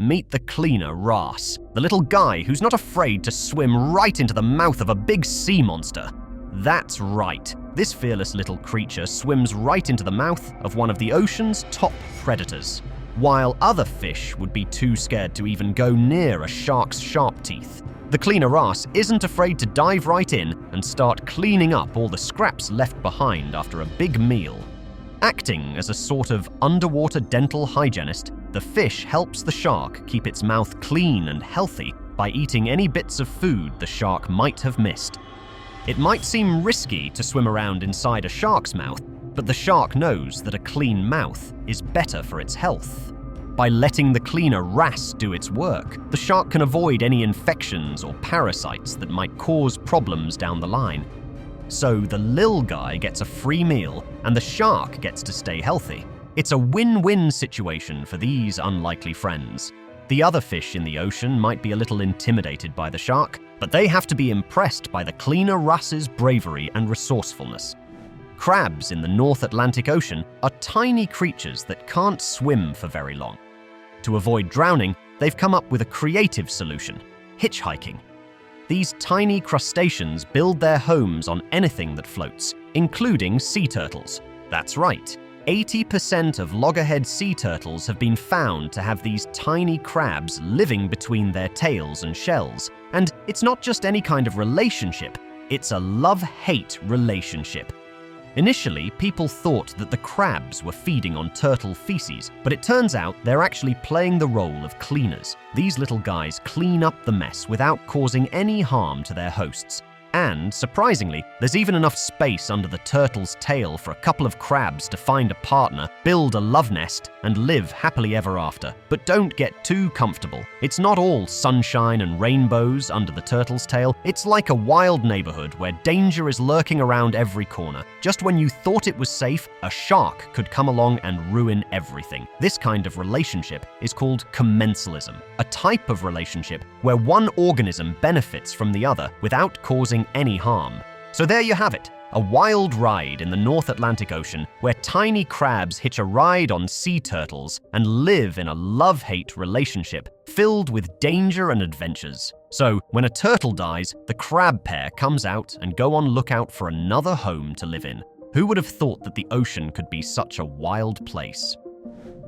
Meet the cleaner wrasse, the little guy who's not afraid to swim right into the mouth of a big sea monster. That's right, this fearless little creature swims right into the mouth of one of the ocean's top predators, while other fish would be too scared to even go near a shark's sharp teeth. The cleaner wrasse isn't afraid to dive right in and start cleaning up all the scraps left behind after a big meal. Acting as a sort of underwater dental hygienist, the fish helps the shark keep its mouth clean and healthy by eating any bits of food the shark might have missed. It might seem risky to swim around inside a shark's mouth, but the shark knows that a clean mouth is better for its health. By letting the cleaner wrasse do its work, the shark can avoid any infections or parasites that might cause problems down the line. So the lil guy gets a free meal and the shark gets to stay healthy. It's a win-win situation for these unlikely friends. The other fish in the ocean might be a little intimidated by the shark, but they have to be impressed by the cleaner wrasse's bravery and resourcefulness. Crabs in the North Atlantic Ocean are tiny creatures that can't swim for very long. To avoid drowning, they've come up with a creative solution: hitchhiking. These tiny crustaceans build their homes on anything that floats, including sea turtles. That's right, 80% of loggerhead sea turtles have been found to have these tiny crabs living between their tails and shells. And it's not just any kind of relationship, it's a love-hate relationship. Initially, people thought that the crabs were feeding on turtle feces, but it turns out they're actually playing the role of cleaners. These little guys clean up the mess without causing any harm to their hosts. And, surprisingly, there's even enough space under the turtle's tail for a couple of crabs to find a partner, build a love nest, and live happily ever after. But don't get too comfortable. It's not all sunshine and rainbows under the turtle's tail. It's like a wild neighborhood where danger is lurking around every corner. Just when you thought it was safe, a shark could come along and ruin everything. This kind of relationship is called commensalism, a type of relationship where one organism benefits from the other without causing any harm. So there you have it, a wild ride in the North Atlantic Ocean where tiny crabs hitch a ride on sea turtles and live in a love-hate relationship filled with danger and adventures. So when a turtle dies, the crab pair comes out and go on lookout for another home to live in. Who would have thought that the ocean could be such a wild place?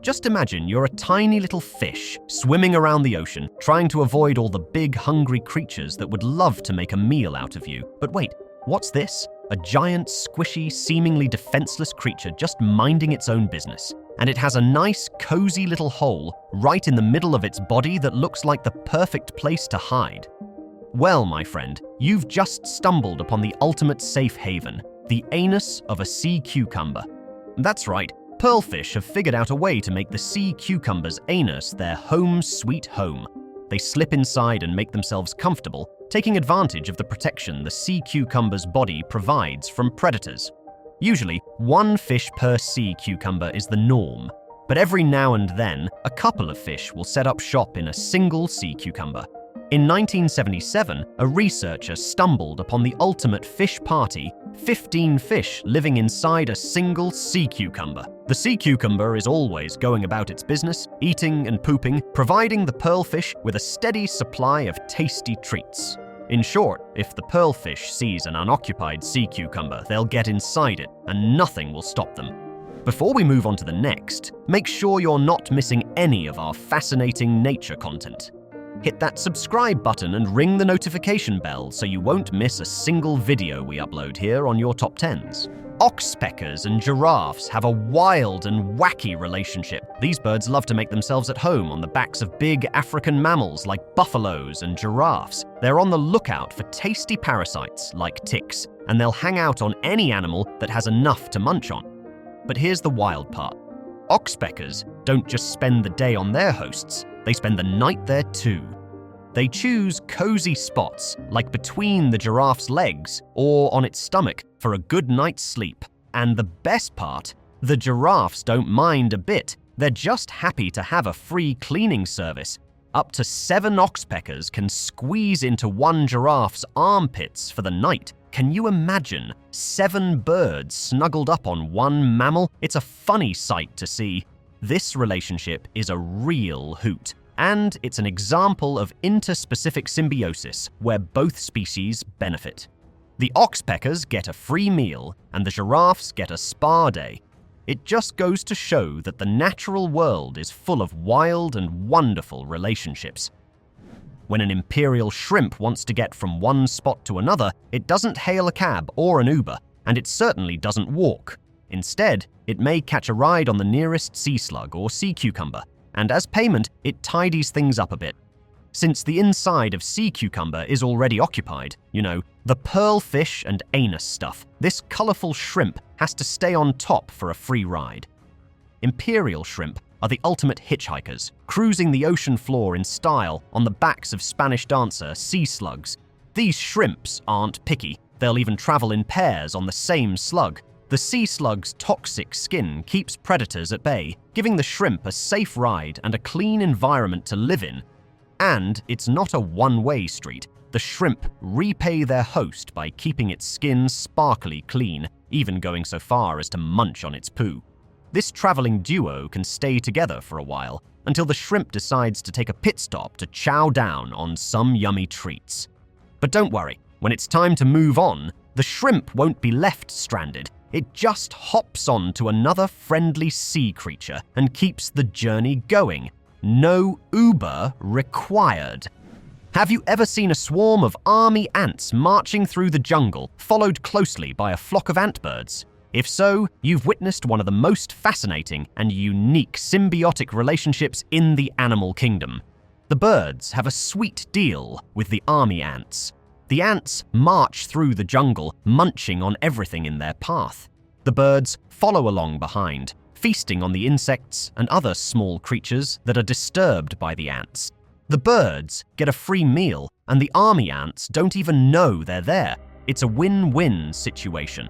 Just imagine you're a tiny little fish swimming around the ocean, trying to avoid all the big, hungry creatures that would love to make a meal out of you. But wait, what's this? A giant, squishy, seemingly defenseless creature just minding its own business. And it has a nice, cozy little hole right in the middle of its body that looks like the perfect place to hide. Well, my friend, you've just stumbled upon the ultimate safe haven, the anus of a sea cucumber. That's right. Pearlfish have figured out a way to make the sea cucumber's anus their home sweet home. They slip inside and make themselves comfortable, taking advantage of the protection the sea cucumber's body provides from predators. Usually, one fish per sea cucumber is the norm, but every now and then, a couple of fish will set up shop in a single sea cucumber. In 1977, a researcher stumbled upon the ultimate fish party, 15 fish living inside a single sea cucumber. The sea cucumber is always going about its business, eating and pooping, providing the pearlfish with a steady supply of tasty treats. In short, if the pearlfish sees an unoccupied sea cucumber, they'll get inside it and nothing will stop them. Before we move on to the next, make sure you're not missing any of our fascinating nature content. Hit that subscribe button and ring the notification bell so you won't miss a single video we upload here on your Top 10s. Oxpeckers and giraffes have a wild and wacky relationship. These birds love to make themselves at home on the backs of big African mammals like buffaloes and giraffes. They're on the lookout for tasty parasites like ticks, and they'll hang out on any animal that has enough to munch on. But here's the wild part. Oxpeckers don't just spend the day on their hosts, they spend the night there too. They choose cozy spots, like between the giraffe's legs or on its stomach, for a good night's sleep. And the best part, the giraffes don't mind a bit. They're just happy to have a free cleaning service. Up to 7 oxpeckers can squeeze into one giraffe's armpits for the night. Can you imagine 7 birds snuggled up on one mammal? It's a funny sight to see. This relationship is a real hoot, and it's an example of interspecific symbiosis where both species benefit. The oxpeckers get a free meal, and the giraffes get a spa day. It just goes to show that the natural world is full of wild and wonderful relationships. When an imperial shrimp wants to get from one spot to another, it doesn't hail a cab or an Uber, and it certainly doesn't walk. Instead, it may catch a ride on the nearest sea slug or sea cucumber, and as payment, it tidies things up a bit. Since the inside of sea cucumber is already occupied, the pearlfish and anus stuff, this colorful shrimp has to stay on top for a free ride. Imperial shrimp are the ultimate hitchhikers, cruising the ocean floor in style on the backs of Spanish dancer sea slugs. These shrimps aren't picky, they'll even travel in pairs on the same slug. The sea slug's toxic skin keeps predators at bay, giving the shrimp a safe ride and a clean environment to live in. And it's not a one-way street. The shrimp repay their host by keeping its skin sparkly clean, even going so far as to munch on its poo. This traveling duo can stay together for a while, until the shrimp decides to take a pit stop to chow down on some yummy treats. But don't worry, when it's time to move on, the shrimp won't be left stranded. It just hops on to another friendly sea creature and keeps the journey going. No Uber required. Have you ever seen a swarm of army ants marching through the jungle, followed closely by a flock of antbirds? If so, you've witnessed one of the most fascinating and unique symbiotic relationships in the animal kingdom. The birds have a sweet deal with the army ants. The ants march through the jungle, munching on everything in their path. The birds follow along behind, feasting on the insects and other small creatures that are disturbed by the ants. The birds get a free meal, and the army ants don't even know they're there. It's a win-win situation.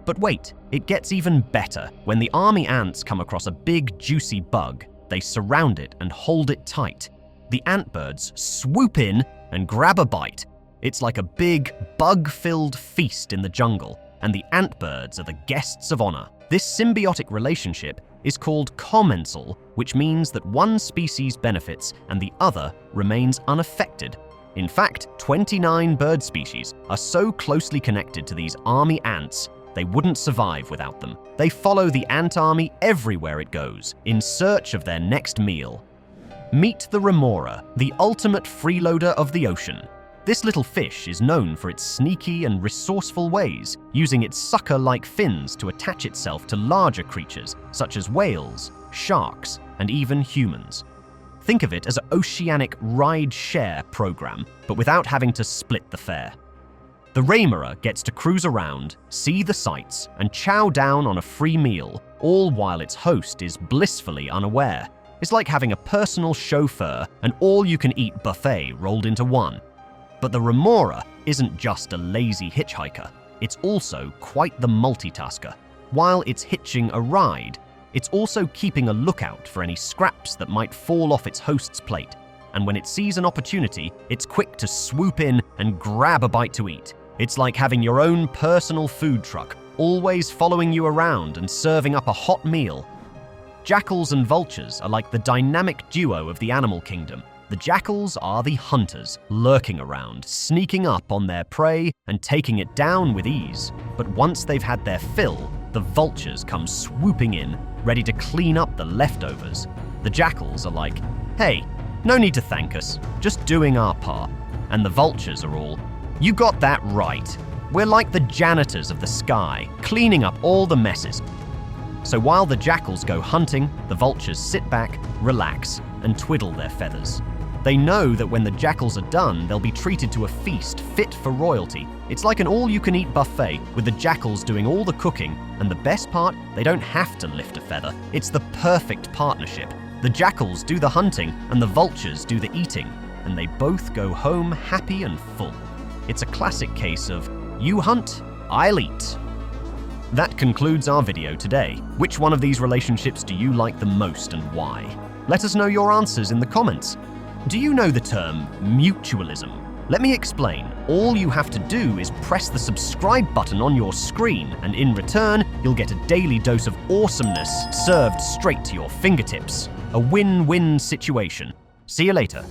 But wait, it gets even better. When the army ants come across a big, juicy bug, they surround it and hold it tight. The antbirds swoop in and grab a bite. It's like a big, bug-filled feast in the jungle, and the antbirds are the guests of honor. This symbiotic relationship is called commensal, which means that one species benefits and the other remains unaffected. In fact, 29 bird species are so closely connected to these army ants, they wouldn't survive without them. They follow the ant army everywhere it goes, in search of their next meal. Meet the remora, the ultimate freeloader of the ocean. This little fish is known for its sneaky and resourceful ways, using its sucker-like fins to attach itself to larger creatures such as whales, sharks, and even humans. Think of it as an oceanic ride-share program, but without having to split the fare. The remora gets to cruise around, see the sights, and chow down on a free meal, all while its host is blissfully unaware. It's like having a personal chauffeur and all-you-can-eat buffet rolled into one. But the remora isn't just a lazy hitchhiker, it's also quite the multitasker. While it's hitching a ride, it's also keeping a lookout for any scraps that might fall off its host's plate. And when it sees an opportunity, it's quick to swoop in and grab a bite to eat. It's like having your own personal food truck, always following you around and serving up a hot meal. Jackals and vultures are like the dynamic duo of the animal kingdom. The jackals are the hunters, lurking around, sneaking up on their prey and taking it down with ease. But once they've had their fill, the vultures come swooping in, ready to clean up the leftovers. The jackals are like, hey, no need to thank us, just doing our part. And the vultures are all, you got that right. We're like the janitors of the sky, cleaning up all the messes. So while the jackals go hunting, the vultures sit back, relax, and twiddle their feathers. They know that when the jackals are done, they'll be treated to a feast fit for royalty. It's like an all-you-can-eat buffet, with the jackals doing all the cooking, and the best part, they don't have to lift a feather. It's the perfect partnership. The jackals do the hunting, and the vultures do the eating, and they both go home happy and full. It's a classic case of, you hunt, I'll eat. That concludes our video today. Which one of these relationships do you like the most and why? Let us know your answers in the comments. Do you know the term mutualism? Let me explain. All you have to do is press the subscribe button on your screen, and in return, you'll get a daily dose of awesomeness served straight to your fingertips. A win-win situation. See you later.